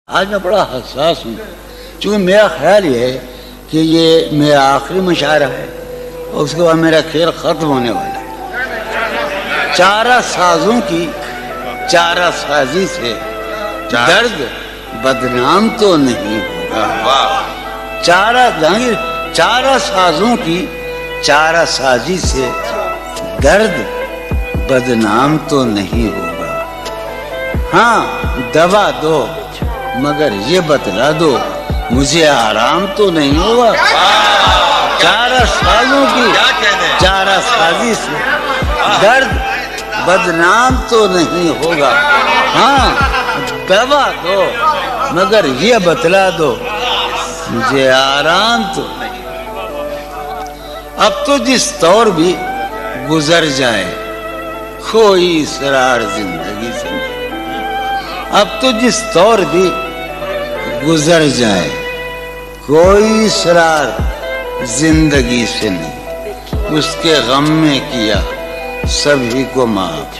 آج میں بڑا حساس ہوں، چونکہ میرا خیال یہ ہے کہ یہ میرا آخری مشاعرہ ہے اور اس کے بعد میرا کھیل ختم ہونے والا ہے۔ چارہ سازوں کی چارہ سازی سے درد بدنام تو نہیں ہوگا۔ چارہ سازوں کی چارہ سازی سے درد بدنام تو نہیں ہوگا۔ ہاں دوا دو مگر یہ بتلا دو مجھے آرام تو نہیں ہوگا۔ چارہ سازوں کی چارہ سازی سے درد بدنام تو نہیں ہوگا۔ ہاں دوا دو مگر یہ بتلا دو مجھے آرام تو نہیں۔ اب تو جس طور بھی گزر جائے کوئی اسرار زندگی سے نہیں۔ اب تو جس طور بھی گزر جائے کوئی اسرار زندگی سے نہیں۔ اس کے غم میں کیا سبھی کو معاف،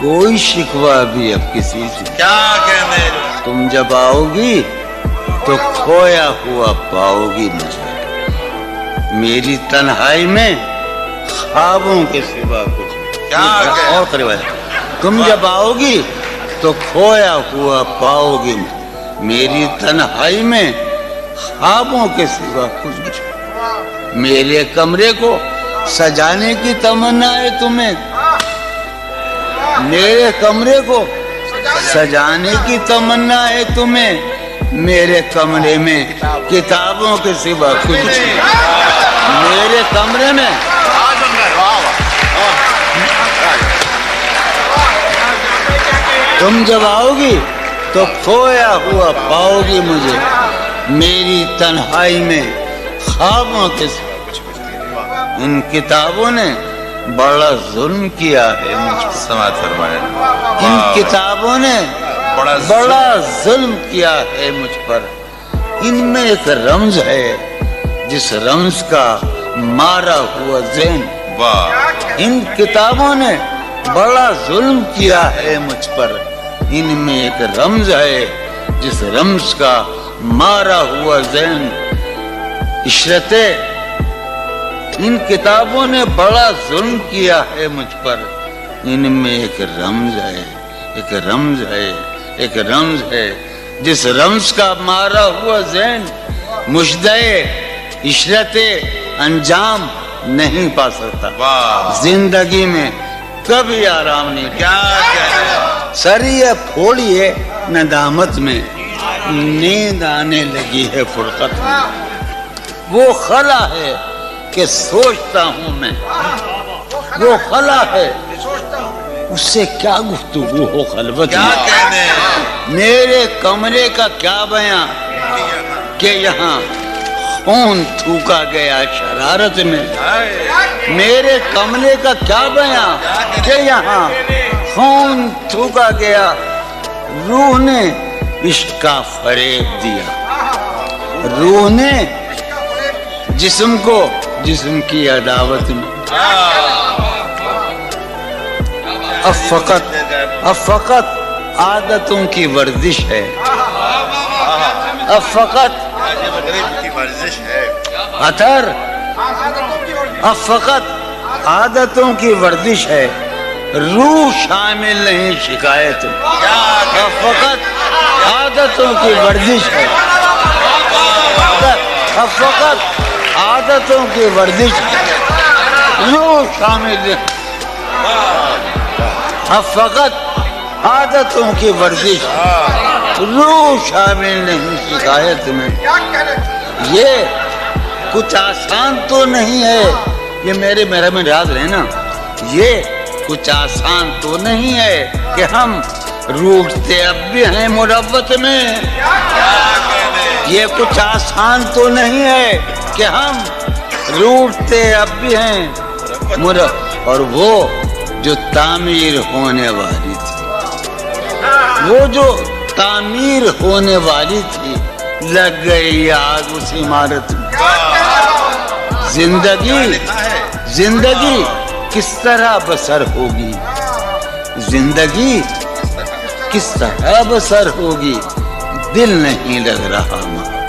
کوئی شکوہ بھی اب کسی سے کیا کہنے۔ تم جب آؤ گی تو کھویا ہوا پاؤ گی مجھے، میری تنہائی میں خوابوں کے سوا کچھ اور قریب ہے۔ تم جب آؤ گی تو کھویا ہوا پاؤ گی میری تنہائی میں خوابوں کے سوا کچھ نہیں۔ میرے کمرے کو سجانے کی تمنا ہے تمہیں، میرے کمرے کو سجانے کی تمنا ہے تمہیں، میرے کمرے میں کتابوں کے سوا کچھ نہیں۔ میرے کمرے میں تم جب آؤ گی تو کھویا ہوا پاؤ گی مجھے، میری تنہائی میں خوابوں کے سوا۔ ان کتابوں نے بڑا ظلم کیا ہے مجھ پر، سماعت فرمائے۔ ان کتابوں نے بڑا ظلم کیا ہے مجھ پر۔ ان میں ایک رمز ہے جس رمز کا مارا ہوا ذہن۔ ان کتابوں نے بڑا ظلم کیا ہے مجھ پر، ان میں ایک رمز ہے جس رمز کا مارا ہوا ذہن۔ عشرت ان کتابوں نے بڑا ظلم کیا ہے مجھ پر، ان میں ایک رمز ہے، ایک رمز ہے، ایک رمز ہے جس رمز کا مارا ہوا ذہن مجدے عشرت انجام نہیں پا سکتا۔ زندگی میں کبھی آرام نہیں۔ کیا سریہ پھوڑیے ندامت میں، نیند آنے لگی ہے فرقت میں۔ وہ خلا ہے کہ سوچتا ہوں میں، وہ خلا ہے اس سے کیا گفتگو ہو خلوت میں۔ میرے کمرے کا کیا بیان کہ یہاں خون تھوکا گیا شرارت میں۔ میرے کمرے کا کیا بیان کہ یہاں خون تھوکا گیا، روح نے عشق کا فریب دیا، روح نے جسم کو جسم کی عداوت میں۔ اب فقط عادتوں کی ورزش ہے، اب فقط اثر، اب فقط عادتوں کی ورزش ہے، روح شامل نہیں شکایت۔ اب فقط عادتوں کی ورزش ہے، اب فقط عادتوں کی ورزش ہے، روح شامل نہیں۔ اب فقط عادتوں کی ورزش، روح شامل نہیں شکایت میں۔ یہ کچھ آسان تو نہیں ہے، یہ میرا میں راز رہنا، یہ کچھ آسان تو نہیں ہے کہ ہم روٹتے اب بھی ہیں مروت میں۔ یہ کچھ آسان تو نہیں ہے کہ ہم روٹتے اب بھی ہیں اور وہ جو تعمیر ہونے والی تھی، وہ جو تعمیر ہونے والی تھی لگ گئی آگ اس عمارت میں۔ زندگی کس طرح بسر ہوگی، زندگی کس طرح بسر ہوگی دل نہیں لگ رہا ماں.